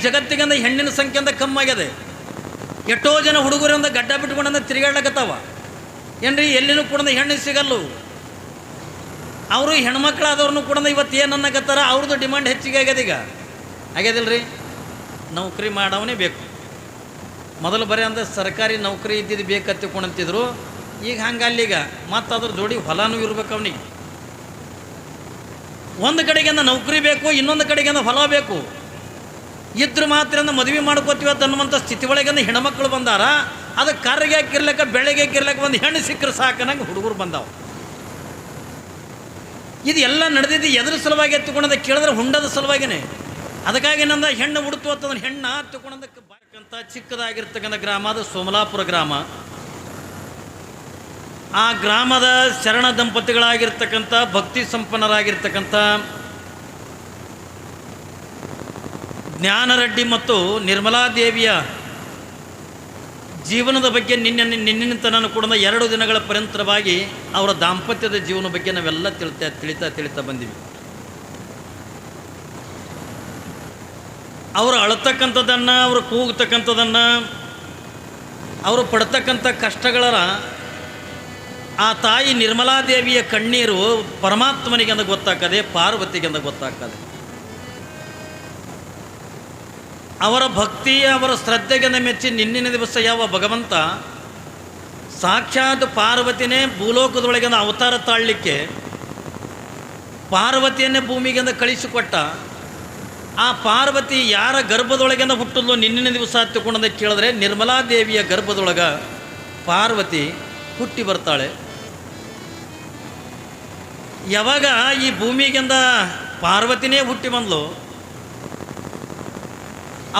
ಜಗತ್ತಿಗಂದ ಹೆಣ್ಣಿನ ಸಂಖ್ಯೆಯಿಂದ ಕಮ್ಮಾಗ್ಯದೆ. ಎಷ್ಟೋ ಜನ ಹುಡುಗರಿಂದ ಗಡ್ಡ ಬಿಟ್ಕೊಂಡ ತಿರುಗಾಡ್ಲಕತ್ತಾವ. ಏನ್ರಿ ಎಲ್ಲಿನೂ ಕೂಡ ಹೆಣ್ಣು ಸಿಗಲ್ಲು. ಅವರು ಹೆಣ್ಮಕ್ಳಾದವ್ರನ್ನೂ ಕೂಡ ಇವತ್ತು ಏನು ಅನ್ನಕತ್ತಾರ, ಅವ್ರದ್ದು ಡಿಮಾಂಡ್ ಹೆಚ್ಚಿಗೆ ಆಗ್ಯದ. ಈಗ ಆಗ್ಯದಿಲ್ಲ ರೀ, ನೌಕರಿ ಮಾಡವನೇ ಬೇಕು. ಮೊದಲು ಬರೀ ಅಂದರೆ ಸರ್ಕಾರಿ ನೌಕರಿ ಇದ್ದಿದ್ದು ಬೇಕತ್ತಿಕೊಂಡಂತಿದ್ರು. ಈಗ ಹಂಗಲ್ಲೀಗ ಮತ್ತು ಅದ್ರ ಜೋಡಿ ಹೊಲನೂ ಇರ್ಬೇಕು ಅವನಿಗೆ. ಒಂದು ಕಡೆಗಿಂದ ನೌಕರಿ ಬೇಕು, ಇನ್ನೊಂದು ಕಡೆಗಿಂದ ಹೊಲ ಬೇಕು. ಇದ್ರ ಮಾತ್ರ ಮದುವೆ ಮಾಡ್ಕೋತೀವತ್ತು ಅನ್ನುವಂಥ ಸ್ಥಿತಿ ಒಳಗಿಂದ ಹೆಣ್ಮಕ್ಳು ಬಂದಾರ. ಅದು ಕರ್ಗೆ ಹಾಕಿರ್ಲಕ್ಕ ಬೆಳಗ್ಗೆ ಹಾಕಿರ್ಲಕ್ಕ ಒಂದು ಹೆಣ್ಣು ಸಿಕ್ಕರೆ ಸಾಕನಂಗೆ ಹುಡುಗರು ಬಂದಾವ. ಇದು ಎಲ್ಲ ನಡೆದಿದ್ದು ಎದ್ರ ಸಲುವಾಗಿ ಎತ್ತುಕೊಂಡದ ಕೇಳಿದ್ರೆ ಹುಂಡದ ಸಲುವಾಗಿನೇ. ಅದಕ್ಕಾಗಿ ನಂದ ಹೆಣ್ಣು ಹುಡುತು ಅಂತಂದ್ರೆ ಹೆಣ್ಣ ತಗೊಂಡದಕ್ಕೆ ಬಾಕಂತ ಚಿಕ್ಕದಾಗಿರ್ತಕ್ಕಂಥ ಗ್ರಾಮ ಅದು ಸೋಮಲಾಪುರ ಗ್ರಾಮ. ಆ ಗ್ರಾಮದ ಶರಣ ದಂಪತಿಗಳಾಗಿರ್ತಕ್ಕಂಥ ಭಕ್ತಿ ಸಂಪನ್ನರಾಗಿರ್ತಕ್ಕಂಥ ಜ್ಞಾನರೆಡ್ಡಿ ಮತ್ತು ನಿರ್ಮಲಾದೇವಿಯ ಜೀವನದ ಬಗ್ಗೆ ನಿನ್ನಿನ ತನಕ ಕೂಡ 2 ದಿನಗಳ ಪರ್ಯಂತರವಾಗಿ ಅವರ ದಾಂಪತ್ಯದ ಜೀವನ ಬಗ್ಗೆ ನಾವೆಲ್ಲ ತಿಳಿತಾ ಬಂದಿವಿ. ಅವರು ಅಳತಕ್ಕಂಥದ್ದನ್ನು, ಅವರು ಕೂಗ್ತಕ್ಕಂಥದ್ದನ್ನು, ಅವರು ಪಡ್ತಕ್ಕಂಥ ಕಷ್ಟಗಳ ಆ ತಾಯಿ ನಿರ್ಮಲಾದೇವಿಯ ಕಣ್ಣೀರು ಪರಮಾತ್ಮನಿಗೆ ಅಂತ ಗೊತ್ತಾಗ್ತದೆ, ಪಾರ್ವತಿಗೆ ಅಂತ ಗೊತ್ತಾಗ್ತದೆ. ಅವರ ಭಕ್ತಿ, ಅವರ ಶ್ರದ್ಧೆಗೆ ಮೆಚ್ಚಿ ನಿನ್ನಿನ ದಿವಸ ಯಾವ ಭಗವಂತ ಸಾಕ್ಷಾತ್ ಪಾರ್ವತಿನೇ ಭೂಲೋಕದೊಳಗೆ ಅವತಾರ ತಾಳಲಿಕ್ಕೆ ಪಾರ್ವತಿಯನ್ನೇ ಭೂಮಿಗೆಂದ ಕಳಿಸಿಕೊಟ್ಟ. ಆ ಪಾರ್ವತಿ ಯಾರ ಗರ್ಭದೊಳಗೆಂದ ಹುಟ್ಟಲು ನಿನ್ನಿನ ದಿವಸ ಹತ್ತುಕೊಂಡಂತ ಕೇಳಿದ್ರೆ ನಿರ್ಮಲಾದೇವಿಯ ಗರ್ಭದೊಳಗೆ ಪಾರ್ವತಿ ಹುಟ್ಟಿ ಬರ್ತಾಳೆ. ಯಾವಾಗ ಈ ಭೂಮಿಗೆಂದ ಪಾರ್ವತಿನೇ ಹುಟ್ಟಿ ಬಂದ್ಲು,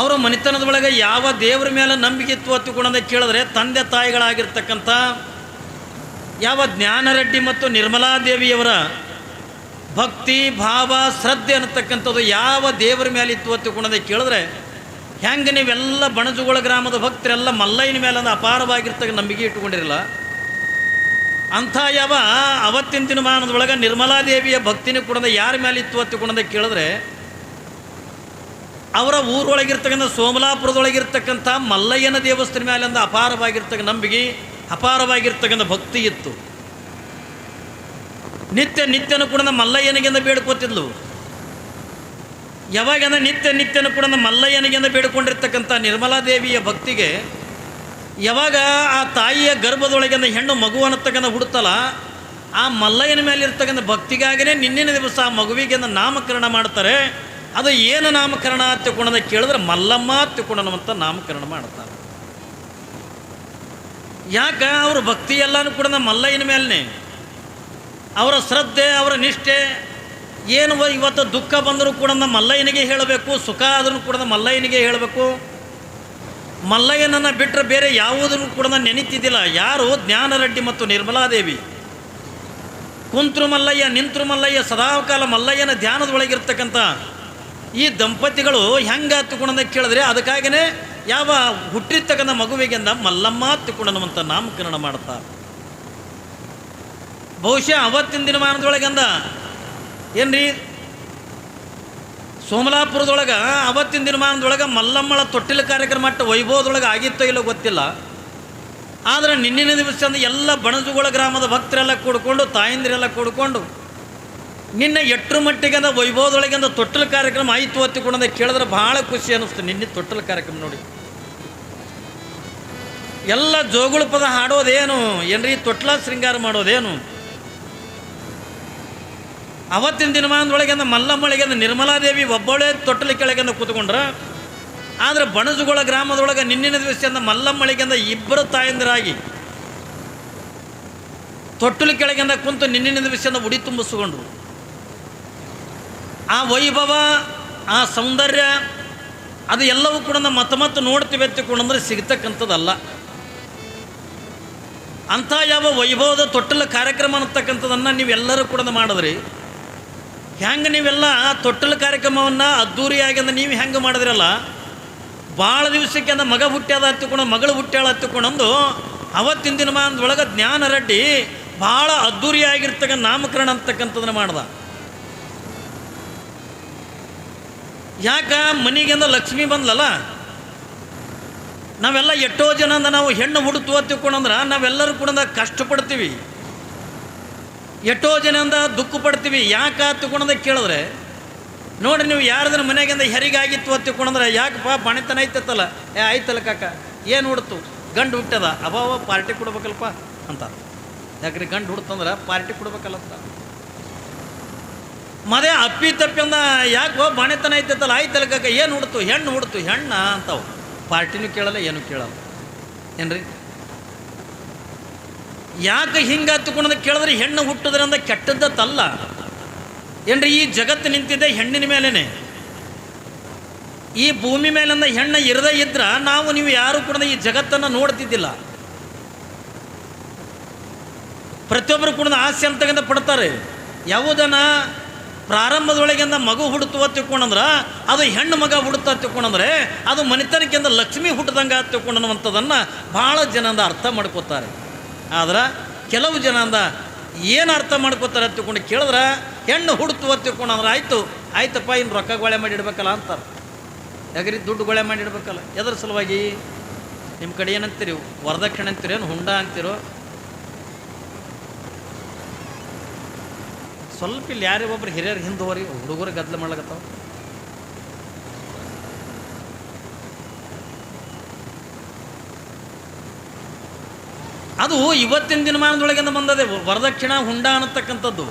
ಅವರ ಮನೆತನದೊಳಗೆ ಯಾವ ದೇವರ ಮೇಲೆ ನಂಬಿಕೆ ಇತ್ತು ಹತ್ತುಕೊಂಡಂತ ಕೇಳಿದ್ರೆ ತಂದೆ ತಾಯಿಗಳಾಗಿರ್ತಕ್ಕಂಥ ಯಾವ ಜ್ಞಾನರೆಡ್ಡಿ ಮತ್ತು ನಿರ್ಮಲಾದೇವಿಯವರ ಭಕ್ತಿ ಭಾವ ಶ್ರದ್ಧೆ ಅನ್ನತಕ್ಕಂಥದ್ದು ಯಾವ ದೇವರ ಮೇಲೆ ಇತ್ತು ಹತ್ತುಕೊಂಡಂತ ಕೇಳಿದ್ರೆ ಹೆಂಗೆ ನೀವೆಲ್ಲ ಬಣಜುಗಳ ಗ್ರಾಮದ ಭಕ್ತರೆಲ್ಲ ಮಲ್ಲಯ್ಯನ ಮೇಲೆ ಒಂದು ಅಪಾರವಾಗಿರ್ತಕ್ಕ ನಂಬಿಕೆ ಇಟ್ಟುಕೊಂಡಿರಲ್ಲ. ಅಂಥ ಯಾವ ಅವತ್ತಿನ ದಿನಮಾನದೊಳಗೆ ನಿರ್ಮಲಾದೇವಿಯ ಭಕ್ತಿನೂ ಕೂಡ ಯಾರ ಮೇಲೆ ಇತ್ತು ಹತ್ತುಕೊಂಡಂತ ಕೇಳಿದ್ರೆ ಅವರ ಊರೊಳಗಿರ್ತಕ್ಕಂಥ ಸೋಮಲಾಪುರದೊಳಗಿರ್ತಕ್ಕಂಥ ಮಲ್ಲಯ್ಯನ ದೇವಸ್ಥಾನ ಮೇಲೆ ಒಂದು ಅಪಾರವಾಗಿರ್ತಕ್ಕ ನಂಬಿಕೆ, ಅಪಾರವಾಗಿರ್ತಕ್ಕಂಥ ಭಕ್ತಿ ಇತ್ತು. ನಿತ್ಯನೂ ಕೂಡ ಮಲ್ಲಯ್ಯನಿಗೆಂದ ಬೇಡ್ಕೋತಿದ್ಲು. ಯಾವಾಗಂದ್ರೆ ನಿತ್ಯನೂ ಕೂಡ ಮಲ್ಲಯ್ಯನಿಗೆಂದ ಬೇಡ್ಕೊಂಡಿರ್ತಕ್ಕಂಥ ನಿರ್ಮಲಾದೇವಿಯ ಭಕ್ತಿಗೆ ಯಾವಾಗ ಆ ತಾಯಿಯ ಗರ್ಭದೊಳಗಿಂದ ಹೆಣ್ಣು ಮಗು ಅನ್ನತಕ್ಕಂಥ ಹುಡುತ್ತಲ್ಲ, ಆ ಮಲ್ಲಯ್ಯನ ಮೇಲೆ ಇರ್ತಕ್ಕಂಥ ಭಕ್ತಿಗಾಗಿಯೇ ನಿನ್ನಿನ ದಿವಸ ಆ ಮಗುವಿಗೆಂದ ನಾಮಕರಣ ಮಾಡ್ತಾರೆ. ಅದು ಏನು ನಾಮಕರಣ ತಿಳ್ಕೊಂಡ ಕೇಳಿದ್ರೆ ಮಲ್ಲಮ್ಮ ತಿಳ್ಕೊಂಡನವಂತ ನಾಮಕರಣ ಮಾಡ್ತಾರೆ. ಯಾಕೆ ಅವ್ರ ಭಕ್ತಿ ಎಲ್ಲನೂ ಕೂಡ ಮಲ್ಲಯ್ಯನ ಮೇಲೇ, ಅವರ ಶ್ರದ್ಧೆ, ಅವರ ನಿಷ್ಠೆ ಏನು. ಇವತ್ತು ದುಃಖ ಬಂದರೂ ಕೂಡ ಮಲ್ಲಯ್ಯನಿಗೆ ಹೇಳಬೇಕು, ಸುಖ ಆದರೂ ಕೂಡ ಮಲ್ಲಯ್ಯನಿಗೆ ಹೇಳಬೇಕು. ಮಲ್ಲಯ್ಯನನ್ನು ಬಿಟ್ಟರೆ ಬೇರೆ ಯಾವುದನ್ನು ಕೂಡ ನೆನೀತಿದ್ದಿಲ್ಲ. ಯಾರು ಜ್ಞಾನರೆಡ್ಡಿ ಮತ್ತು ನಿರ್ಮಲಾದೇವಿ. ಕುಂತ್ರು ಮಲ್ಲಯ್ಯ, ನಿಂತರು ಮಲ್ಲಯ್ಯ, ಸದಾಕಾಲ ಮಲ್ಲಯ್ಯನ ಧ್ಯಾನದೊಳಗಿರ್ತಕ್ಕಂಥ ಈ ದಂಪತಿಗಳು ಹೆಂಗೆ ಹತ್ತುಕೊಂಡ ಕೇಳಿದ್ರೆ ಅದಕ್ಕಾಗಿಯೇ ಯಾವ ಹುಟ್ಟಿರ್ತಕ್ಕಂಥ ಮಗುವಿಗೆಂದ ಮಲ್ಲಮ್ಮ ಹತ್ತುಕೊಂಡನವಂತ ನಾಮಕರಣ ಮಾಡ್ತಾರೆ. ಬಹುಶಃ ಅವತ್ತಿನ ದಿನಮಾನದೊಳಗಂದ ಏನ್ರಿ ಸೋಮಲಾಪುರದೊಳಗೆ ಅವತ್ತಿನ ದಿನಮಾನದೊಳಗೆ ಮಲ್ಲಮ್ಮಳ ತೊಟ್ಟಿಲ ಕಾರ್ಯಕ್ರಮ ಮಟ್ಟ ವೈಭವದೊಳಗೆ ಆಗಿತ್ತೋ ಇಲ್ಲೋ ಗೊತ್ತಿಲ್ಲ. ಆದರೆ ನಿನ್ನಿನ ದಿವಸ ಎಲ್ಲ ಬಣಜುಗಳ ಗ್ರಾಮದ ಭಕ್ತರೆಲ್ಲ ಕೂಡ್ಕೊಂಡು, ತಾಯಂದಿರೆಲ್ಲ ಕೂಡ್ಕೊಂಡು ನಿನ್ನೆ ಎಟ್ಟರ ಮಟ್ಟಿಗೆ ವೈಭವದೊಳಗೆ ತೊಟ್ಟಲ ಕಾರ್ಯಕ್ರಮ ಆಯಿತು ಹತ್ತಿಕೊಂಡ ಕೇಳಿದ್ರೆ ಭಾಳ ಖುಷಿ ಅನ್ನಿಸ್ತು. ನಿನ್ನೆ ತೊಟ್ಟಲ ಕಾರ್ಯಕ್ರಮ ನೋಡಿ ಎಲ್ಲ ಜೋಗುಳ ಪದ ಹಾಡೋದೇನು ಏನ್ರಿ, ತೊಟ್ಲ ಶೃಂಗಾರ ಮಾಡೋದೇನು. ಅವತ್ತಿನ ದಿನಮಾನದೊಳಗೆ ಮಲ್ಲಮ್ಮಳಿಗೆ ನಿರ್ಮಲಾದೇವಿ ಒಬ್ಬಳೇ ತೊಟ್ಟಲ ಕೆಳಗೆ ಕೂತ್ಕೊಂಡ್ರ. ಆದರೆ ಬಣಜುಗಳ ಗ್ರಾಮದೊಳಗೆ ನಿನ್ನಿನ ದಿವಸ ಮಲ್ಲಮ್ಮಳಿಗೆ 2 ತಾಯಂದಿರಾಗಿ ತೊಟ್ಟಲ ಕೆಳಗೆ ಕುಂತು ನಿನ್ನಿನ ದಿವಸ ಉಡಿ ತುಂಬಿಸ್ಕೊಂಡ್ರು. ಆ ವೈಭವ, ಆ ಸೌಂದರ್ಯ ಅದು ಎಲ್ಲವೂ ಕೂಡ ಮತ್ತೆ ನೋಡ್ತೀವಿ ಎತ್ತಿಕೊಂಡ್ರೆ ಸಿಗ್ತಕ್ಕಂಥದ್ದಲ್ಲ. ಅಂಥ ಯಾವ ವೈಭವದ ತೊಟ್ಟಲ ಕಾರ್ಯಕ್ರಮ ಅನ್ನತಕ್ಕಂಥದ್ದನ್ನು ನೀವೆಲ್ಲರೂ ಕೂಡ ಮಾಡಿದ್ರಿ. ಹೆಂಗೆ ನೀವೆಲ್ಲ ತೊಟ್ಟಲ ಕಾರ್ಯಕ್ರಮವನ್ನು ಅದ್ದೂರಿಯಾಗಿ ನೀವು ಹೆಂಗೆ ಮಾಡಿದ್ರಲ್ಲ, ಭಾಳ ದಿವಸಕ್ಕೆ ಮಗ ಹುಟ್ಟ್ಯಾದ ಹತ್ತಿಕೊಂಡು ಮಗಳು ಹುಟ್ಟ್ಯಾಳ ಹತ್ತಿಕೊಂಡಂದು ಅವತ್ತಿನ ದಿನಮಾನದೊಳಗೆ ಜ್ಞಾನರೆಡ್ಡಿ ಭಾಳ ಅದ್ದೂರಿಯಾಗಿರ್ತಕ್ಕಂಥ ನಾಮಕರಣ ಅಂತಕ್ಕಂಥದ್ದನ್ನು ಮಾಡ್ದ. ಯಾಕೆ ಮನೆಗಿಂದ ಲಕ್ಷ್ಮಿ ಬಂದ್ಲಲ್ಲ. ನಾವೆಲ್ಲ ಎಷ್ಟೋ ಜನ ನಾವು ಹೆಣ್ಣು ಹುಡುತು ತಿಳ್ಕೊಂಡ್ರೆ ನಾವೆಲ್ಲರೂ ಕೂಡ ಕಷ್ಟಪಡ್ತೀವಿ, ಎಷ್ಟೋ ಜನದಿಂದ ದುಃಖ ಪಡ್ತೀವಿ. ಯಾಕೆ ತಿಳ್ಕೊಂಡ ಕೇಳಿದ್ರೆ ನೋಡಿರಿ, ನೀವು ಯಾರದ್ರ ಮನೆಗಿಂದ ಹೆರಿಗಾಗಿತ್ತು ತಿಳ್ಕೊಂಡ್ರೆ ಯಾಕಪ್ಪ ಬಣಿತನ ಐತತ್ತಲ್ಲ, ಆಯ್ತಲ್ಲ ಕಾಕ ಏನು ಹುಡ್ತು ಗಂಡು ಹುಟ್ಟದ ಅಭಾವ ಪಾರ್ಟಿ ಕೊಡ್ಬೇಕಲ್ಪ ಅಂತ. ಯಾಕ್ರಿ ಗಂಡು ಹುಡ್ತಂದ್ರೆ ಪಾರ್ಟಿ ಕೊಡ್ಬೇಕಲ್ಲ ಅಂತ. ಮದೇ ಅಪ್ಪಿ ತಪ್ಪಿಂದ ಯಾಕೋ ಬಣಿತನ ಐತತ್ತಲ್ಲ, ಆಯ್ತಲ್ಲ ಕಾಕ ಏನು ಹುಡ್ತು ಹೆಣ್ಣು ಹುಡ್ತು ಹೆಣ್ಣ ಅಂತಾವು. ಪಾರ್ಟಿನೂ ಕೇಳಲ್ಲ ಏನು ಕೇಳಲ್ಲ ಏನ್ರಿ. ಯಾಕೆ ಹಿಂಗೆ ಹತ್ತುಕೊಂಡ ಕೇಳಿದ್ರೆ ಹೆಣ್ಣು ಹುಟ್ಟೋದ್ರಿಂದ ಕೆಟ್ಟದ್ದಲ್ಲ ಏನ್ರಿ. ಈ ಜಗತ್ತು ನಿಂತಿದ್ದೆ ಹೆಣ್ಣಿನ ಮೇಲೇ. ಈ ಭೂಮಿ ಮೇಲಿಂದ ಹೆಣ್ಣು ಇರದೇ ಇದ್ರೆ ನಾವು ನೀವು ಯಾರು ಕೂಡ ಈ ಜಗತ್ತನ್ನು ನೋಡ್ತಿದ್ದಿಲ್ಲ. ಪ್ರತಿಯೊಬ್ಬರು ಕೂಡ ಆಸೆ ಅಂತಗಿಂದ ಪಡ್ತಾರೆ. ಯಾವುದನ್ನ ಪ್ರಾರಂಭದೊಳಗಿಂದ ಮಗು ಹುಡುತುವ ತಿಳ್ಕೊಂಡ್ರೆ ಅದು ಹೆಣ್ಣು ಮಗ ಹುಡುತ್ತಾ ತಿಳ್ಕೊಂಡ್ರೆ ಅದು ಮನೆತನಕ್ಕಿಂತ ಲಕ್ಷ್ಮಿ ಹುಟ್ಟದಂಗೆ ತಿಳ್ಕೊಂಡನ್ನುವಂಥದ್ದನ್ನು ಭಾಳ ಜನಂದ ಅರ್ಥ ಮಾಡ್ಕೋತಾರೆ. ಆದ್ರೆ ಕೆಲವು ಜನಂದ ಏನು ಅರ್ಥ ಮಾಡ್ಕೋತಾರೆ ತಿಳ್ಕೊಂಡು ಕೇಳಿದ್ರೆ ಹೆಣ್ಣು ಹುಡುತುವ ತಿಳ್ಕೊಂಡ್ರೆ ಆಯ್ತಪ್ಪ ಇನ್ನು ರೊಕ್ಕ ಗೊಳೆ ಮಾಡಿಡ್ಬೇಕಲ್ಲ ಅಂತಾರೆ. ಯಾಕ್ರಿ ದುಡ್ಡು ಗೊಳೆ ಮಾಡಿಡ್ಬೇಕಲ್ಲ. ಎದ್ರ ಸಲುವಾಗಿ ನಿಮ್ಮ ಕಡೆ ಏನಂತೀರಿ, ವರದಕ್ಷಿಣೆ ಅಂತೀರಿ ಏನು ಹುಂಡ ಅಂತೀರೋ? ಸ್ವಲ್ಪ ಇಲ್ಲಿ ಯಾರೇ ಒಬ್ರು ಹಿರಿಯರು ಹಿಂದೆ ಹೋರಿ, ಹುಡುಗರು ಗದ್ದಲ ಮಾಡ್ಲಕತ್ತಾವ. ಅದು ಇವತ್ತಿನ ದಿನಮಾನದೊಳಗಿಂದ ಬಂದದೆ ವರದಕ್ಷಿಣ ಹುಂಡ ಅನ್ನತಕ್ಕಂಥದ್ದು.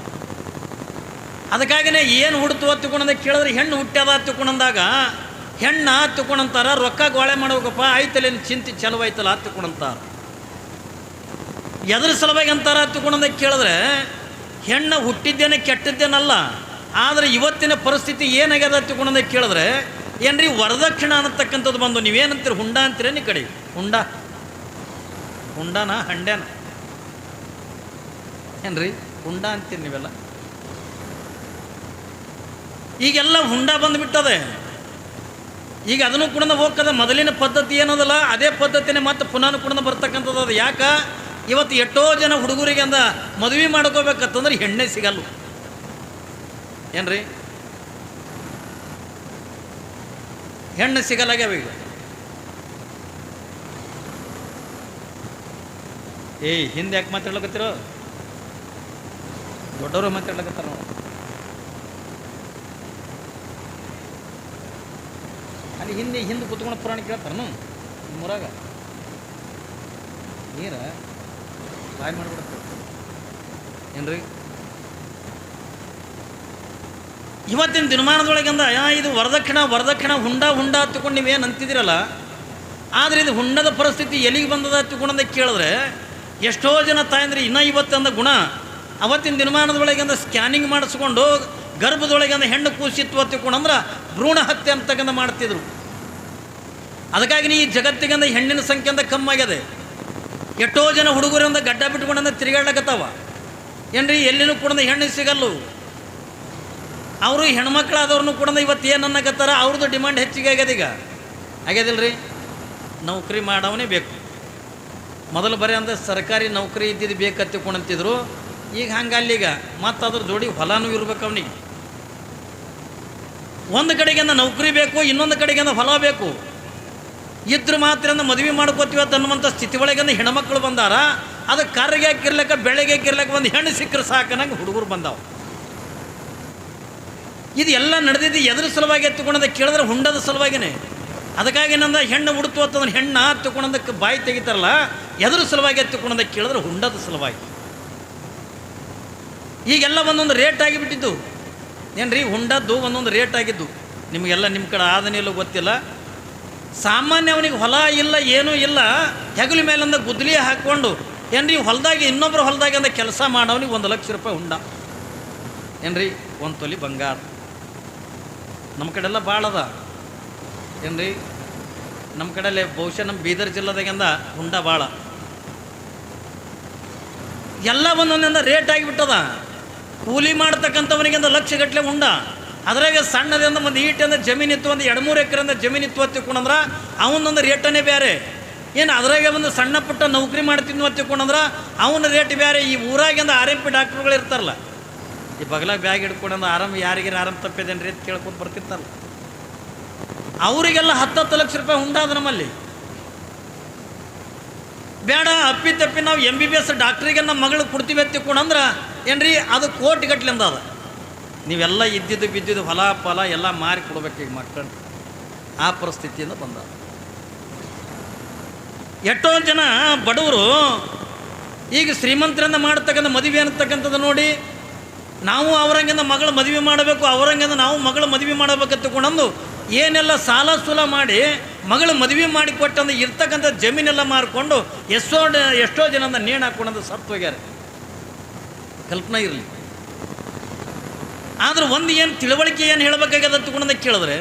ಅದಕ್ಕಾಗಿಯೇ ಏನು ಹುಡ್ತು ಹತ್ತುಕೊಂಡ ಕೇಳಿದ್ರೆ ಹೆಣ್ಣು ಹುಟ್ಟ್ಯದ ಹತ್ತುಕೊಂಡಂದಾಗ ಹೆಣ್ಣ ಹತ್ತುಕೊಂಡಂತಾರ, ರೊಕ್ಕ ಗೋಳೆ ಮಾಡ್ಬೇಕಪ್ಪ ಆಯ್ತಲ್ಲ ಚಿಂತೆ ಚಲವಾಯ್ತಲ್ಲ ಹತ್ತುಕೊಂಡಂತಾರ. ಎದ್ರ ಸಲುವಾಗಿ ಅಂತಾರ ಹತ್ತುಕೊಂಡ ಕೇಳಿದ್ರೆ ಹೆಣ್ಣು ಹುಟ್ಟಿದ್ದೇನೆ ಕೆಟ್ಟದ್ದೇನಲ್ಲ. ಆದರೆ ಇವತ್ತಿನ ಪರಿಸ್ಥಿತಿ ಏನಾಗ್ಯದ ಹತ್ತುಕೊಂಡ ಕೇಳಿದ್ರೆ ಏನ್ರಿ ವರದಕ್ಷಿಣ ಅನ್ನತಕ್ಕಂಥದ್ದು ಬಂದು ನೀವೇನಂತೀರಿ ಹುಂಡ ಅಂತೀರೇನು? ಈ ಕಡೆ ಹುಂಡನ ಹಂಡ್ಯಾನ ಏನ್ರಿ ಹುಂಡ ಅಂತೀರಿ ನೀವೆಲ್ಲ. ಈಗೆಲ್ಲ ಹುಂಡ ಬಂದುಬಿಟ್ಟದೆ. ಈಗ ಅದನ್ನು ಕೂಡ ಹೋಗ್ತದ. ಮೊದಲಿನ ಪದ್ಧತಿ ಏನದಲ್ಲ ಅದೇ ಪದ್ಧತಿನೇ ಮತ್ತೆ ಪುನಃ ಕೂಡ ಬರ್ತಕ್ಕಂಥದ್ದು. ಅದು ಯಾಕೆ ಇವತ್ತು ಎಷ್ಟೋ ಜನ ಹುಡುಗರಿಗೆ ಅಂದ ಮದುವೆ ಮಾಡ್ಕೋಬೇಕಂತಂದ್ರೆ ಹೆಣ್ಣೆ ಸಿಗಲ್ಲ ಏನ್ರಿ. ಹೆಣ್ಣು ಸಿಗಲ್ಲಾಗ್ಯಾವ ಈಗ. ಹಿಂದೆ ಯಾಕೆ ಮಾತಾಡ್ಲಕತ್ತಿರೋ? ದೊಡ್ಡವರು ಮಾತಾಡ್ಲಕತ್ತಾರ ನಾವು. ಅಲ್ಲಿ ಹಿಂದೆ ಕುತ್ಕೊಂಡು ಪುರಾಣ ಕೇಳ್ತಾರನು ನಿಮ್ಮೂರಾಗ? ನೀರ ಬಾಯ್ ಮಾಡಿಬಿಡುತ್ತೆ ಏನ್ರಿ. ಇವತ್ತಿನ ದಿನಮಾನದೊಳಗಿಂದ ಇದು ವರದಕ್ಷಿಣ ಹುಂಡ ಹತ್ತುಕೊಂಡು ನೀವೇನು ಅಂತಿದ್ದೀರಲ್ಲ, ಆದರೆ ಇದು ಹುಂಡದ ಪರಿಸ್ಥಿತಿ ಎಲ್ಲಿಗೆ ಬಂದದ ಹತ್ತುಕೊಂಡ ಕೇಳಿದ್ರೆ ಎಷ್ಟೋ ಜನ ತಾಯಂದ್ರೆ ಇನ್ನೂ ಇವತ್ತಂದ ಗುಣ ಅವತ್ತಿನ ದಿನಮಾನದೊಳಗಿಂದ ಸ್ಕ್ಯಾನಿಂಗ್ ಮಾಡಿಸ್ಕೊಂಡು ಗರ್ಭದೊಳಗಿಂದ ಹೆಣ್ಣು ಕೂಸಿತ್ತು ಹತ್ತುಕೊಂಡಂದ್ರೆ ಭ್ರೂಣ ಹತ್ಯೆ ಅಂತಕ್ಕಂಥ ಮಾಡ್ತಿದ್ರು. ಅದಕ್ಕಾಗಿ ಈ ಜಗತ್ತಿಗಿಂದ ಹೆಣ್ಣಿನ ಸಂಖ್ಯೆಯಿಂದ ಕಮ್ಮಾಗ್ಯದೆ. ಎಷ್ಟೋ ಜನ ಹುಡುಗರಿಂದ ಗಡ್ಡ ಬಿಟ್ಕೊಂಡ ತಿರುಗಾಡ್ಲಕತ್ತಾವ ಏನ್ರಿ. ಎಲ್ಲಿನೂ ಕೂಡ ಹೆಣ್ಣು ಸಿಗಲ್ಲು. ಅವರು ಹೆಣ್ಮಕ್ಳಾದವ್ರನ್ನೂ ಕೂಡ ಇವತ್ತು ಏನು ಅನ್ನಕತ್ತಾರ, ಅವ್ರದ್ದು ಡಿಮಾಂಡ್ ಹೆಚ್ಚಿಗೆ ಆಗ್ಯದ. ಈಗ ಆಗ್ಯದಿಲ್ರಿ. ನೌಕರಿ ಮಾಡವನೇ ಬೇಕು. ಮೊದಲು ಬರೀ ಅಂದರೆ ಸರ್ಕಾರಿ ನೌಕರಿ ಇದ್ದಿದ್ದು ಬೇಕತ್ತಿಕೊಂಡಂತಿದ್ರು. ಈಗ ಹಂಗಲ್ಲೀಗ ಮತ್ತು ಅದ್ರ ಜೋಡಿ ಹೊಲನೂ ಇರ್ಬೇಕು ಅವನಿಗೆ. ಒಂದು ಕಡೆಗಿಂದ ನೌಕರಿ ಬೇಕು, ಇನ್ನೊಂದು ಕಡೆಗಿಂದ ಹೊಲ ಬೇಕು. ಇದ್ರ ಮಾತ್ರ ಮದುವೆ ಮಾಡ್ಕೋತೀವತ್ತು ಅನ್ನುವಂಥ ಸ್ಥಿತಿ ಒಳಗಿಂದ ಹೆಣ್ಮಕ್ಳು ಬಂದಾರ. ಅದು ಕರ್ರಿಗೆ ಹಾಕಿರ್ಲಿಕ್ಕೆ ಬೆಳಗ್ಗೆ ಹಾಕಿರ್ಲಿಕ್ಕೆ ಒಂದು ಹೆಣ್ಣು ಸಿಕ್ಕರೆ ಸಾಕನಂಗೆ ಹುಡುಗರು ಬಂದಾವ. ಇದು ಎಲ್ಲ ನಡೆದಿದ್ದು ಎದ್ರ ಸಲುವಾಗಿ ಎತ್ತುಕೊಂಡದ ಕೇಳಿದ್ರೆ ಹುಂಡದ ಸಲುವಾಗಿನೇ. ಅದಕ್ಕಾಗಿ ನಂದ ಹೆಣ್ಣು ಹುಡುತು ಅಂತಂದ್ರೆ ಹೆಣ್ಣ ಹತ್ತುಕೊಂಡದಕ್ಕೆ ಬಾಯಿ ತೆಗಿತಾರಲ್ಲ, ಎದ್ರ ಸಲುವಾಗಿ ಎತ್ತುಕೊಂಡದ ಕೇಳಿದ್ರೆ ಹುಂಡದ ಸಲುವಾಗಿ. ಈಗೆಲ್ಲ ಒಂದೊಂದು ರೇಟ್ ಆಗಿಬಿಟ್ಟಿದ್ದು ಏನ್ರಿ. ಹುಂಡದ್ದು ಒಂದೊಂದು ರೇಟ್ ಆಗಿದ್ದು ನಿಮಗೆಲ್ಲ ನಿಮ್ಮ ಕಡೆ ಆದನೆಯಲ್ಲೂ ಗೊತ್ತಿಲ್ಲ. ಸಾಮಾನ್ಯ ಅವನಿಗೆ ಹೊಲ ಇಲ್ಲ ಏನೂ ಇಲ್ಲ, ಹೆಗಲ ಮೇಲಿಂದ ಗುದ್ದಲಿ ಹಾಕ್ಕೊಂಡು ಏನ್ರಿ ಹೊಲದಾಗಿ ಇನ್ನೊಬ್ಬರು ಹೊಲದಾಗಿ ಅಂದ ಕೆಲಸ ಮಾಡೋನಿಗೆ 1 ಲಕ್ಷ ರೂಪಾಯಿ ಹುಂಡ ಏನ್ರಿ. 1 ತೊಲಿ ಬಂಗಾರ. ನಮ್ಮ ಕಡೆಲ್ಲ ಭಾಳ ಅದ ಏನ್ರಿ. ನಮ್ಮ ಕಡೆಯಲ್ಲೇ ಬಹುಶಃ ನಮ್ಮ ಬೀದರ್ ಜಿಲ್ಲೆದಾಗಿಂದ ಹುಂಡ ಭಾಳ. ಎಲ್ಲ ಒಂದೊಂದಿಂದ ರೇಟ್ ಆಗಿಬಿಟ್ಟದ. ಕೂಲಿ ಮಾಡ್ತಕ್ಕಂಥವನಿಗಿಂದ ಲಕ್ಷಗಟ್ಟಲೆ ಹುಂಡ. ಅದ್ರಾಗ ಸಣ್ಣದಿಂದ ಒಂದು ಈಟಿಂದ ಜಮೀನಿತ್ತು, ಒಂದು 2-3 ಎಕರೆಯಿಂದ ಜಮೀನಿತ್ತು ಹತ್ತಿಕೊಂಡ್ರೆ ಅವನೊಂದು ರೇಟನೇ ಬೇರೆ. ಏನು ಅದ್ರಾಗೆ ಒಂದು ಸಣ್ಣ ಪುಟ್ಟ ನೌಕರಿ ಮಾಡ್ತಿದ್ನು ಹತ್ತಿಕೊಂಡ್ರೆ ಅವನ ರೇಟ್ ಬೇರೆ. ಈ ಊರಾಗಿಂದ RMP ಡಾಕ್ಟ್ರುಗಳು ಇರ್ತಾರಲ್ಲ, ಈ ಬಗಲಾಗ ಬ್ಯಾಗ್ ಹಿಡ್ಕೊಂಡಂದು ಯಾರಿಗಾರ ಆರಾಮ್ ತಪ್ಪಿದೇನು ರೀ ಅಂತ ಕೇಳ್ಕೊಂಡು ಬರ್ತಿರ್ತಾರಲ್ಲ, ಅವರಿಗೆಲ್ಲ 10 ಲಕ್ಷ ರೂಪಾಯಿ ಹುಂಡಾದ ನಮ್ಮಲ್ಲಿ. ಬೇಡ ಅಪ್ಪಿತಪ್ಪಿ ನಾವು MBBS ಡಾಕ್ಟ್ರಿಗೆ ನಮ್ಮ ಮಗಳು ಕೊಡ್ತೀವಿ ಎತ್ತಿಕೊಂಡಂದ್ರೆ ಏನ್ರಿ ಅದು ಕೋಟಿಗಟ್ಲಿಂದ ಅದ. ನೀವೆಲ್ಲ ಇದ್ದಿದ್ದು ಬಿದ್ದಿದ್ದು ಹೊಲ ಫಲ ಎಲ್ಲ ಮಾರಿ ಕೊಡ್ಬೇಕು ಈಗ ಮಕ್ಕಳು. ಆ ಪರಿಸ್ಥಿತಿಯಿಂದ ಬಂದ. ಎಷ್ಟೋ ಜನ ಬಡವರು ಈಗ ಶ್ರೀಮಂತರಿಂದ ಮಾಡ್ತಕ್ಕಂಥ ಮದುವೆ ಅನ್ನತಕ್ಕಂಥದ್ದು ನೋಡಿ, ನಾವು ಅವರಂಗಿಂದ ಮಗಳ ಮದುವೆ ಮಾಡಬೇಕು, ಅವರಂಗಿಂದ ನಾವು ಮಗಳ ಮದುವೆ ಮಾಡಬೇಕಂತ ತಗೊಂಡು ಏನೆಲ್ಲ ಸಾಲ ಸೂಲ ಮಾಡಿ ಮಗಳ ಮದುವೆ ಮಾಡಿ ಕೊಟ್ಟಂದು ಇರ್ತಕ್ಕಂಥ ಜಮೀನೆಲ್ಲ ಮಾರಿಕೊಂಡು ಎಷ್ಟೋ ಜನಂದ ನೇಣು ಹಾಕ್ಕೊಂಡಂದು ಸತ್ತು ಹೋಗ್ಯಾರ. ಕಲ್ಪನೆ ಇರಲಿ. ಆದ್ರೆ ಒಂದು ಏನು ತಿಳುವಳಿಕೆ ಏನು ಹೇಳಬೇಕಾಗ್ಯದ ತಗೊಂಡ ಕೇಳಿದ್ರೆ,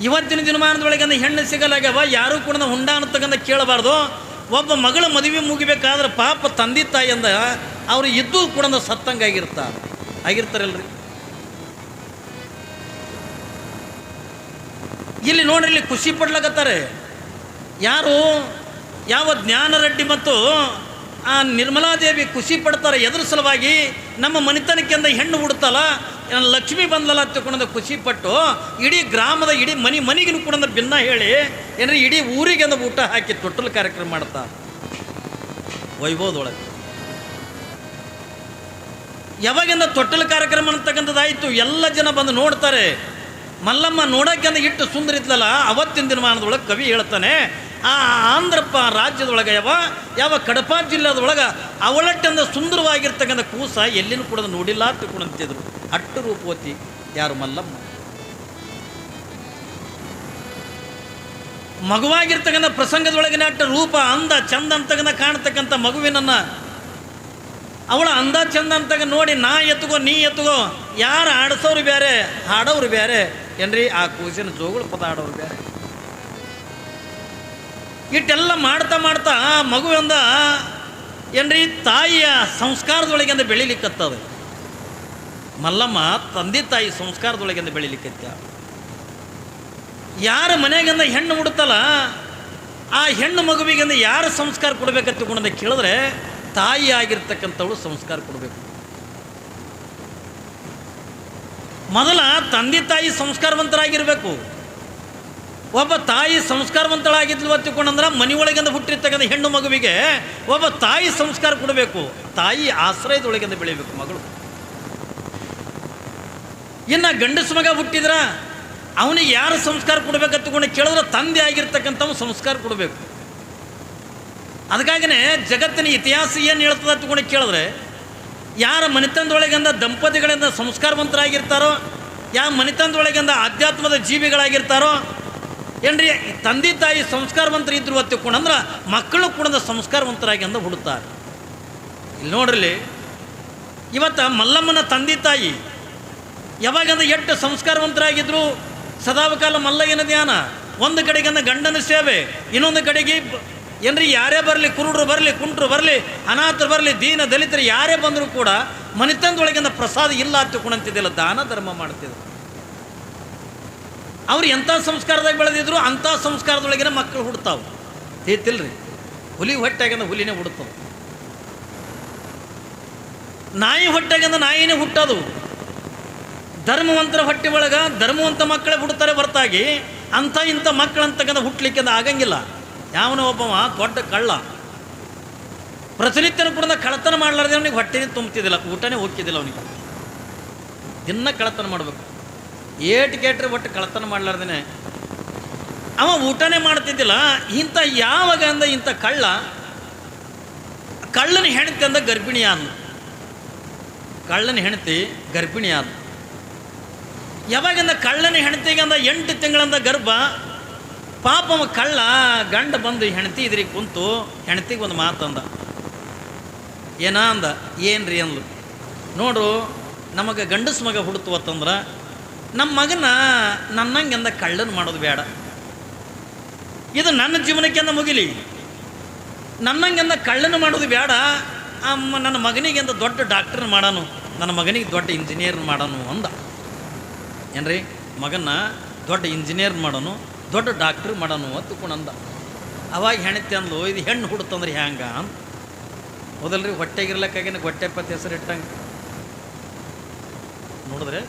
ಇವತ್ತಿನ ದಿನಮಾನದೊಳಗೆ ಹೆಣ್ಣು ಸಿಗಲಾಗ್ಯಾವ, ಯಾರೂ ಕೂಡ ಹುಂಡ ಅನ್ನತಕ್ಕಂಥ ಕೇಳಬಾರ್ದು. ಒಬ್ಬ ಮಗಳ ಮದುವೆ ಮುಗಿಬೇಕಾದ್ರೆ ಪಾಪ ತಂದೆ ತಾಯಿಯಿಂದ ಅವರು ಇದ್ದು ಕೂಡ ಆಗಿರ್ತಾರಲ್ರಿ. ಇಲ್ಲಿ ನೋಡ್ರಿ, ಇಲ್ಲಿ ಖುಷಿ ಪಡ್ಲಕತ್ತಾರೆ ಯಾರು? ಯಾವ ಜ್ಞಾನರೆಡ್ಡಿ ಮತ್ತು ಆ ನಿರ್ಮಲಾದೇವಿ ಖುಷಿ ಪಡ್ತಾರೆ. ಎದ್ರ ಸಲುವಾಗಿ? ನಮ್ಮ ಮನೆತನಕ್ಕಿಂದ ಹೆಣ್ಣು ಹುಡ್ತಲ್ಲ, ಲಕ್ಷ್ಮಿ ಬಂದಲ್ಲ ಅಂತಕೊಂಡು ಖುಷಿ ಪಟ್ಟು ಇಡೀ ಗ್ರಾಮದ ಇಡೀ ಮನೆಗಿನ ಕೂಡ ಭಿನ್ನ ಹೇಳಿ ಏನ್ರಿ ಇಡೀ ಊರಿಗೆ ಊಟ ಹಾಕಿ ತೊಟ್ಟಲು ಕಾರ್ಯಕ್ರಮ ಮಾಡ್ತಾ ವೈಭವದೊಳಗೆ. ಯಾವಾಗಿಂದ ತೊಟ್ಟಲು ಕಾರ್ಯಕ್ರಮ ಅಂತಕ್ಕಂಥದ್ದಾಯಿತು, ಎಲ್ಲ ಜನ ಬಂದು ನೋಡ್ತಾರೆ. ಮಲ್ಲಮ್ಮ ನೋಡೋಕ್ಕಿಂತ ಇಟ್ಟು ಸುಂದರ ಇದ್ಲಲ್ಲ, ಅವತ್ತಿನ ದಿನಮಾನದೊಳಗೆ ಕವಿ ಹೇಳ್ತಾನೆ, ಆ ಆಂಧ್ರಪ್ಪ ರಾಜ್ಯದೊಳಗೆ ಯಾವ ಕಡಪ ಜಿಲ್ಲೆದೊಳಗೆ ಅವಳಟ್ಟಂದ ಸುಂದರವಾಗಿರ್ತಕ್ಕಂಥ ಕೂಸ ಎಲ್ಲಿನೂ ಕೂಡ ನೋಡಿಲ್ಲ ತಿಳ್ಕೊಂಡಂತಿದ್ರು. ಅಟ್ಟು ರೂಪವತಿ ಯಾರು? ಮಲ್ಲಮ್ಮ. ಮಗುವಾಗಿರ್ತಕ್ಕಂಥ ಪ್ರಸಂಗದೊಳಗಿನ ಅಟ್ಟ ರೂಪ ಅಂದ ಚಂದ ಅಂತಕ್ಕಂಥ ಕಾಣ್ತಕ್ಕಂಥ ಮಗುವಿನನ್ನು ಅವಳ ಅಂದ ಚಂದ ಅಂತಗ ನೋಡಿ ನಾ ಎತ್ತಗೋ ನೀ ಎತ್ತಗೋ, ಯಾರು ಆಡಿಸೋರು ಬೇರೆ ಹಾಡೋರು ಬೇರೆ ಏನ್ರಿ, ಆ ಕೂಸಿನ ಜೋಗುಳ ಪದ ಆಡೋರು ಬೇರೆ. ಇಟ್ಟೆಲ್ಲ ಮಾಡ್ತಾ ಮಾಡ್ತಾ ಮಗುವಿಂದ ಏನ್ರಿ ತಾಯಿಯ ಸಂಸ್ಕಾರದೊಳಗಿಂದ ಬೆಳಿಲಿಕ್ಕತ್ತದ. ಮಲ್ಲಮ್ಮ ತಂದೆ ತಾಯಿ ಸಂಸ್ಕಾರದೊಳಗಿಂದ ಬೆಳಿಲಿಕ್ಕತ್ತ. ಯಾರ ಮನೆಗಿಂದ ಹೆಣ್ಣು ಹುಡುತ್ತಲ್ಲ, ಆ ಹೆಣ್ಣು ಮಗುವಿಗಿಂದ ಯಾರು ಸಂಸ್ಕಾರ ಕೊಡಬೇಕಂತ ಗುಣದ ಕೇಳಿದ್ರೆ ತಾಯಿ ಆಗಿರ್ತಕ್ಕಂಥವಳು ಸಂಸ್ಕಾರ ಕೊಡಬೇಕು. ಮೊದಲ ತಂದೆ ತಾಯಿ ಸಂಸ್ಕಾರವಂತರಾಗಿರಬೇಕು. ಒಬ್ಬ ತಾಯಿ ಸಂಸ್ಕಾರವಂತಳಾಗಿದ್ಲು ತಿಳ್ಕೊಂಡಂದ್ರೆ ಮನೆಯೊಳಗಿಂದ ಹುಟ್ಟಿರ್ತಕ್ಕಂಥ ಹೆಣ್ಣು ಮಗುವಿಗೆ ಒಬ್ಬ ತಾಯಿ ಸಂಸ್ಕಾರ ಕೊಡಬೇಕು. ತಾಯಿ ಆಶ್ರಯದೊಳಗಿಂದ ಬೆಳಿಬೇಕು ಮಗಳು. ಇನ್ನು ಗಂಡಸು ಮಗ ಹುಟ್ಟಿದ್ರ ಅವನಿಗೆ ಯಾರು ಸಂಸ್ಕಾರ ಕೊಡಬೇಕಂತ ಕೇಳಿದ್ರೆ ತಂದೆ ಆಗಿರ್ತಕ್ಕಂಥವು ಸಂಸ್ಕಾರ ಕೊಡಬೇಕು. ಅದಕ್ಕಾಗಿಯೇ ಜಗತ್ತಿನ ಇತಿಹಾಸ ಏನು ಹೇಳ್ತದೆ ಅಂತ ಕೇಳಿದ್ರೆ, ಯಾರ ಮನೆತನದೊಳಗಿಂದ ದಂಪತಿಗಳಿಂದ ಸಂಸ್ಕಾರವಂತರಾಗಿರ್ತಾರೋ, ಯಾವ ಮನೆತನದೊಳಗಿಂದ ಆಧ್ಯಾತ್ಮದ ಜೀವಿಗಳಾಗಿರ್ತಾರೋ ಏನ್ರಿ, ತಂದೆ ತಾಯಿ ಸಂಸ್ಕಾರವಂತರು ಇದ್ರು ಅಂತಿಕೊಂಡಂದ್ರೆ ಮಕ್ಕಳು ಕೂಡ ಸಂಸ್ಕಾರವಂತರಾಗಿ ಅಂದ ಹುಡುತ್ತಾರೆ. ಇಲ್ಲಿ ನೋಡ್ರಿ, ಇವತ್ತು ಮಲ್ಲಮ್ಮನ ತಂದೆ ತಾಯಿ ಯಾವಾಗಂದ್ರೆ ಎಷ್ಟು ಸಂಸ್ಕಾರವಂತರಾಗಿದ್ರು. ಸದಾಕಾಲ ಮಲ್ಲಯ್ಯನ ಧ್ಯಾನ, ಒಂದು ಕಡೆಗಿಂದ ಗಂಡನ ಸೇವೆ, ಇನ್ನೊಂದು ಕಡೆಗೆ ಏನ್ರಿ ಯಾರೇ ಬರಲಿ, ಕುರುಡರು ಬರಲಿ, ಕುಂಟರು ಬರಲಿ, ಅನಾಥರು ಬರಲಿ, ದೀನ ದಲಿತರು ಯಾರೇ ಬಂದರೂ ಕೂಡ ಮನೆತನದೊಳಗಿಂದ ಪ್ರಸಾದ ಇಲ್ಲ ಅಂತಕೊಂಡಂತಿದ್ದಿಲ್ಲ, ದಾನ ಧರ್ಮ ಮಾಡ್ತಿದ್ರು. ಅವ್ರು ಎಂಥ ಸಂಸ್ಕಾರದಾಗ ಬೆಳೆದಿದ್ರು ಅಂಥ ಸಂಸ್ಕಾರದೊಳಗಿನ ಮಕ್ಕಳು ಹುಡ್ತಾವೆ. ತಿಳ್ತಿಲ್ರಿ, ಹುಲಿ ಹೊಟ್ಟೆಗಿಂದ ಹುಲಿನೇ ಹುಡ್ತವೆ, ನಾಯಿ ಹೊಟ್ಟೆಗಿಂದ ನಾಯಿನೇ ಹುಟ್ಟೋದು. ಧರ್ಮವಂತರ ಹೊಟ್ಟೆ ಒಳಗೆ ಧರ್ಮವಂತ ಮಕ್ಕಳೇ ಹುಡ್ತಾರೆ ಹೊರತಾಗಿ ಅಂಥ ಇಂಥ ಮಕ್ಕಳಂತಕ್ಕಂಥ ಹುಟ್ಟಲಿಕ್ಕಿಂದ ಆಗಂಗಿಲ್ಲ. ಯಾವನೋ ಒಬ್ಬವ ದೊಡ್ಡ ಕಳ್ಳ ಪ್ರತಿನಿತ್ಯನೂ ಕೂಡ ಕಳ್ಳತನ ಮಾಡಲಾರ್ದೆ ಅವನಿಗೆ ಹೊಟ್ಟೆನೇ ತುಂಬ್ತಿದ್ದಿಲ್ಲ, ಊಟನೇ ಹೋಗ್ತಿದ್ದಿಲ್ಲ ಅವನಿಗೆ. ದಿನ ಕಳ್ಳತನ ಮಾಡಬೇಕು, ಏಟು ಕೇಟ್ರೆ ಒಟ್ಟು ಕಳ್ಳತನ ಮಾಡಲಾರ್ದೇ ಅವ ಊಟನೇ ಮಾಡ್ತಿದ್ದಿಲ್ಲ. ಇಂಥ ಯಾವಾಗ ಅಂದ ಇಂಥ ಕಳ್ಳನ ಹೆಂಡತಿ ಅಂದ ಗರ್ಭಿಣಿ ಆದ. ಕಳ್ಳನ ಹೆಂಡತಿ ಗರ್ಭಿಣಿ ಆದ. ಯಾವಾಗಿಂದ ಕಳ್ಳನ ಹೆಂಡತಿಗೆ ಅಂದ 8 ತಿಂಗಳಂದ ಗರ್ಭ. ಪಾಪ ಕಳ್ಳ ಗಂಡ ಬಂದು ಹೆಂಡತಿ ಇದ್ರಿಗೆ ಕುಂತು ಹೆಂಡತಿಗೆ ಒಂದು ಮಾತಂದ. ಏನ ಅಂದ? ಏನ್ರಿ ಅಂದ್ಲು. ನೋಡು, ನಮಗೆ ಗಂಡಸು ಮಗ ಹುಡುತುವತ್ತಂದ್ರೆ ನಮ್ಮ ಮಗನ ನನ್ನಂಗೆಂದ ಕಳ್ಳನ ಮಾಡೋದು ಬೇಡ, ಇದು ನನ್ನ ಜೀವನಕ್ಕೆಂದ ಮುಗಿಲಿ, ನನ್ನಂಗೆಂದ ಕಳ್ಳನ ಮಾಡೋದು ಬೇಡ, ನನ್ನ ಮಗನಿಗೆಂದ ದೊಡ್ಡ ಡಾಕ್ಟರ್ ಮಾಡೋನು, ನನ್ನ ಮಗನಿಗೆ ದೊಡ್ಡ ಇಂಜಿನಿಯರ್ ಮಾಡೋನು ಅಂದ. ಏನ್ರಿ, ಮಗನ ದೊಡ್ಡ ಇಂಜಿನಿಯರ್ ಮಾಡೋನು, ದೊಡ್ಡ ಡಾಕ್ಟ್ರ್ ಮಾಡೋನು ಅಂದ. ಅವಾಗ ಹೆಣತಿ ಅಂದ್ಲು, ಇದು ಹೆಣ್ಣು ಹುಡುತಂದ್ರೆ ಹ್ಯಾಂಗ ಅಂತ. ಮೊದಲ್ರಿ ಹೊಟ್ಟೆಗಿರ್ಲಕ್ಕಾಗಿನ ಗೊಟ್ಟೆಪ್ಪತ್ತು ಹೆಸರು ಇಟ್ಟಂಗೆ ನೋಡಿದ್ರೆ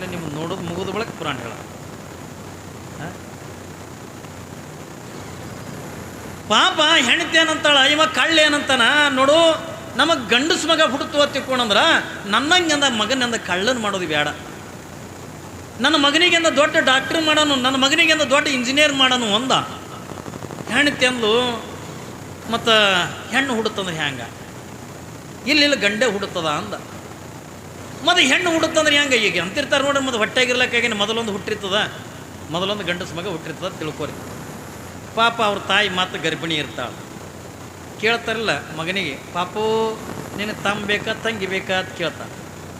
ಇಲ್ಲ ನಿಮ್ಗೆ ನೋಡೋದು ಮುಗಿದ ಬಳಕ ಪುರಾಣ ಹೇಳ. ಪಾಪ ಹೆಣ್ತಿ ಏನಂತಾಳ, ಇವ ಕಳ್ಳ ಏನಂತಾನ ನೋಡು, ನಮಗೆ ಗಂಡಸ್ ಮಗ ಹುಡುತು ತಿಳ್ಕೊಂಡ್ರ ನನ್ನಂಗೆಂದ ಮಗನಿಂದ ಕಳ್ಳನ್ ಮಾಡೋದು ಬೇಡ, ನನ್ನ ಮಗನಿಗೆಂದ ದೊಡ್ಡ ಡಾಕ್ಟ್ರ್ ಮಾಡೋನು, ನನ್ನ ಮಗನಿಗೆಂದ ದೊಡ್ಡ ಇಂಜಿನಿಯರ್ ಮಾಡೋನು ಒಂದ. ಹೆಣ್ತಿ ಅಂದು ಮತ್ತು ಹೆಣ್ಣು ಹುಡುತ್ತಂದ್ರೆ ಹ್ಯಾಂಗ, ಇಲ್ಲಿ ಗಂಡೆ ಹುಡುತ್ತದ ಅಂದ. ಮತ್ತು ಹೆಣ್ಣು ಹುಡುತ್ತಂದ್ರೆ ಹೆಂಗೆ ಈಗ ಅಂತಿರ್ತಾರೆ ನೋಡ್ರಿ. ಮತ್ತು ಹೊಟ್ಟೆಗಿರ್ಲಕ್ಕಾಗಿ ಮೊದಲೊಂದು ಹುಟ್ಟಿರ್ತದ, ಮೊದಲೊಂದು ಗಂಡಸ ಮಗ ಹುಟ್ಟಿರ್ತದ ತಿಳ್ಕೊರಿ. ಪಾಪ ಅವ್ರ ತಾಯಿ ಮಾತು ಗರ್ಭಿಣಿ ಇರ್ತಾಳೆ, ಕೇಳ್ತಾರಲ್ಲ ಮಗನಿಗೆ, ಪಾಪು ನಿನಗೆ ತಮ್ಮ ಬೇಕಾ ತಂಗಿ ಬೇಕಾ ಅಂತ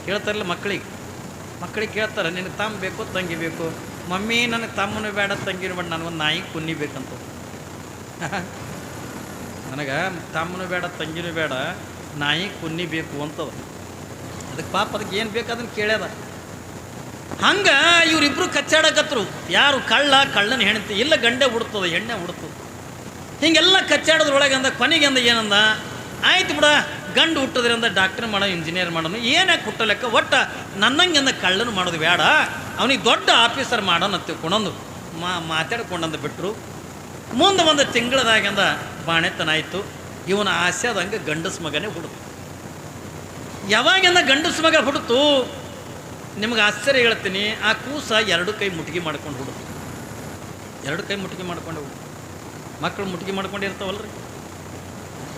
ಕೇಳ್ತಾರಲ್ಲ ಮಕ್ಕಳಿಗೆ ಕೇಳ್ತಾರೆ, ನಿನಗೆ ತಮ್ಮ ಬೇಕು ತಂಗಿ ಬೇಕು. ಮಮ್ಮಿ ನನಗೆ ತಮ್ಮನೂ ಬೇಡ ತಂಗಿನೂ ಬೇಡ, ನನಗೊಂದು ನಾಯಿ ಕುನ್ನಿ ಬೇಕಂತ. ನನಗೆ ತಮ್ಮನೂ ಬೇಡ ತಂಗಿನೂ ಬೇಡ, ನಾಯಿ ಕುನ್ನಿ ಬೇಕು ಅಂತದ. ಅದಕ್ಕೆ ಪಾಪ ಅದಕ್ಕೆ ಏನು ಬೇಕು ಅದನ್ನು ಕೇಳ್ಯದ. ಹಂಗೆ ಇವರಿಬ್ಬರು ಕಚ್ಚಾಡಕತ್ರು. ಯಾರು ಕಳ್ಳನ ಹೆಣ್ತಿ, ಇಲ್ಲ ಗಂಡೆ ಹುಡ್ತದ ಎಣ್ಣೆ ಹುಡ್ತದ. ಹೀಗೆಲ್ಲ ಕಚ್ಚಾಡೋದ್ರೊಳಗೆ ಅಂದ ಕೊನೆಗೆ ಅಂದ ಏನಂದ, ಆಯ್ತು ಬಿಡ ಗಂಡು ಹುಟ್ಟದ್ರಿಂದ ಡಾಕ್ಟ್ರ್ ಮಾಡೋ ಇಂಜಿನಿಯರ್ ಮಾಡೋನು ಏನಾಕೆ ಹುಟ್ಟಲೆಕ್ಕ, ಒಟ್ಟು ನನ್ನಂಗೆ ಅಂದ ಕಳ್ಳನು ಮಾಡೋದು ಬೇಡ, ಅವನಿಗೆ ದೊಡ್ಡ ಆಫೀಸರ್ ಮಾಡೋಣ ತಿಳ್ಕೊಂಡಂದು ಮಾತಾಡ್ಕೊಂಡಂದು ಬಿಟ್ಟರು. ಮುಂದೆ ಒಂದು ತಿಂಗಳದಾಗಂದ ಬಾಣೆತನ ಆಯಿತು. ಇವನ ಆಸೆದಂಗೆ ಗಂಡಸ ಮಗನೇ ಹುಡುತು. ಯಾವಾಗಿಂದ ಗಂಡಸ ಮಗ ಹುಡುತು ನಿಮಗೆ ಆಶ್ಚರ್ಯ ಹೇಳ್ತೀನಿ, ಆ ಕೂಸ ಎರಡು ಕೈ ಮುಟ್ಟಿಗೆ ಮಾಡ್ಕೊಂಡು ಹುಡುತು. ಎರಡು ಕೈ ಮುಟ್ಟಿಗೆ ಮಾಡ್ಕೊಂಡು ಹುಡುತು. ಮಕ್ಕಳು ಮುಟ್ಟಿಗೆ ಮಾಡ್ಕೊಂಡಿರ್ತಾವಲ್ರಿ.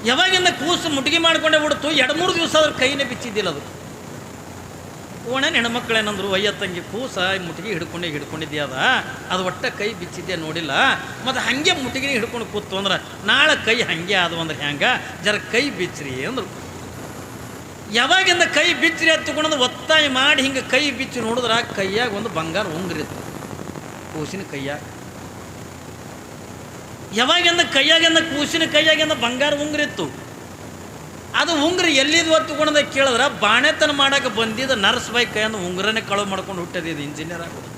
ಯಾವಾಗಿಂದ ಕೂಸು ಮುಟ್ಟಿಗೆ ಮಾಡ್ಕೊಂಡೇ ಹುಡುತು, 2-3 ದಿವಸ ಅದ್ರ ಕೈನೇ ಬಿಚ್ಚಿದ್ದಿಲ್ಲ. ಅದು ಓಣೇನು ಹೆಣ್ಮಕ್ಳು ಏನಂದ್ರು, ತಂಗಿ ಕೂಸ ಮುಟ್ಟಿಗೆ ಹಿಡ್ಕೊಂಡಿದ್ದೆ ಅದು ಒಟ್ಟ ಕೈ ಬಿಚ್ಚಿದ್ದೆ ನೋಡಿಲ್ಲ, ಮತ್ತು ಹಾಗೆ ಮುಟ್ಟಿಗೆ ಹಿಡ್ಕೊಂಡು ಕೂತು ಅಂದ್ರೆ ನಾಳೆ ಕೈ ಹಾಗೆ ಆದವು ಅಂದ್ರೆ ಹ್ಯಾಂಗೆ, ಜರ ಕೈ ಬಿಚ್ಚ್ರಿ ಅಂದರು. ಯಾವಾಗಿಂದ ಕೈ ಬಿಚ್ಚ್ರಿ ಅಂತ ತಗೊಂಡು ಒತ್ತಾಯ ಮಾಡಿ ಹಿಂಗೆ ಕೈ ಬಿಚ್ಚಿ ನೋಡಿದ್ರೆ ಕೈಯಾಗ ಒಂದು ಬಂಗಾರ ಉಂಗ್ರಿತ್ತು ಕೂಸಿನ ಕೈಯಾಗ. ಯಾವಾಗಿಂದ ಕೂಸಿನ ಕೈಯಾಗಿಂದ ಬಂಗಾರ ಉಂಗ್ರಿತ್ತು. ಅದು ಉಂಗ್ರ ಎಲ್ಲಿದು ಹೊತ್ತುಕೊಂಡ ಕೇಳಿದ್ರೆ ಬಾಣೆತನ ಮಾಡೋಕೆ ಬಂದಿದ್ದ ನರ್ಸ್ ಬೈ ಕೈಯಿಂದ ಉಂಗ್ರನೇ ಕಳುವು ಮಾಡ್ಕೊಂಡು ಹುಟ್ಟದಿದ್ದು ಇಂಜಿನಿಯರ್ ಆಗೋದು.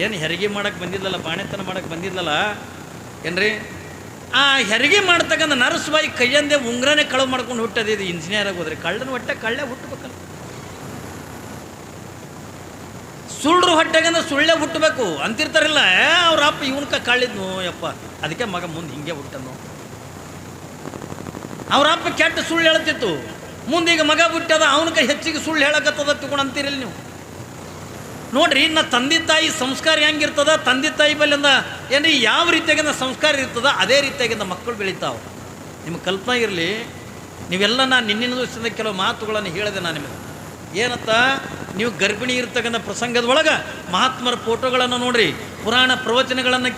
ಏನು ಹೆರಿಗೆ ಮಾಡೋಕ್ಕೆ ಬಂದಿದ್ದಲ್ಲ, ಬಾಣೆತನ ಮಾಡೋಕ್ಕೆ ಬಂದಿದ್ದಲ್ಲ ಏನ್ರಿ, ಆ ಹೆರಿಗೆ ಮಾಡ್ತಕ್ಕಂಥ ನರ್ಸ್ ಬೈ ಕೈಯಂದೇ ಉಂಗ್ರನೇ ಕಳುವು ಮಾಡ್ಕೊಂಡು ಹುಟ್ಟದಿದ್ದು ಇಂಜಿನಿಯರ್ ಆಗೋದ್ರಿ. ಕಳ್ಳನ ಹೊಟ್ಟೆ ಕಳ್ಳೆ ಹುಟ್ಟಬೇಕಲ್ಲ, ಸುಳ್ಳು ಹೊಟ್ಟೆಗಂದ್ರೆ ಸುಳ್ಳೆ ಹುಟ್ಟಬೇಕು ಅಂತಿರ್ತಾರಿಲ್ಲ. ಅವ್ರ ಅಪ್ಪ ಇವನ್ಕ ಕಳ್ಳಿದ್ನು ಯಪ್ಪ, ಅದಕ್ಕೆ ಮಗ ಮುಂದೆ ಹಿಂಗೆ ಹುಟ್ಟನು. ಅವ್ರ ಅಪ್ಪ ಕೆಟ್ಟ ಸುಳ್ಳು ಹೇಳ್ತಿತ್ತು, ಮುಂದೀಗ ಮಗ ಬಿಟ್ಟದ ಅವನಕ ಹೆಚ್ಚಿಗೆ ಸುಳ್ಳು ಹೇಳಕತ್ತದ ತಿಳ್ಕೊಂಡು ಅಂತೀರಿಲ್ಲ ನೀವು. ನೋಡ್ರಿ, ಇನ್ನು ತಂದೆ ತಾಯಿ ಸಂಸ್ಕಾರ ಹೆಂಗಿರ್ತದ, ತಂದೆ ತಾಯಿ ಬಲ್ಲಿಂದ ಏನ್ರಿ ಯಾವ ರೀತಿಯಾಗಿಂದ ಸಂಸ್ಕಾರ ಇರ್ತದ ಅದೇ ರೀತಿಯಾಗಿಂದ ಮಕ್ಕಳು ಬೆಳೀತಾವೆ. ನಿಮಗೆ ಕಲ್ಪನೆ ಇರಲಿ. ನೀವೆಲ್ಲ ನಾನು ನಿನ್ನಿನ ದಿವಸದಿಂದ ಕೆಲವು ಮಾತುಗಳನ್ನು ಹೇಳಿದೆ ನಾನು ನಿಮಗೆ. ಏನತ್ತ, ನೀವು ಗರ್ಭಿಣಿ ಇರ್ತಕ್ಕಂಥ ಪ್ರಸಂಗದ ಒಳಗೆ ಮಹಾತ್ಮರ ಫೋಟೋಗಳನ್ನು ನೋಡ್ರಿ, ಪುರಾಣ ಪ್ರವಚನಗಳನ್ನು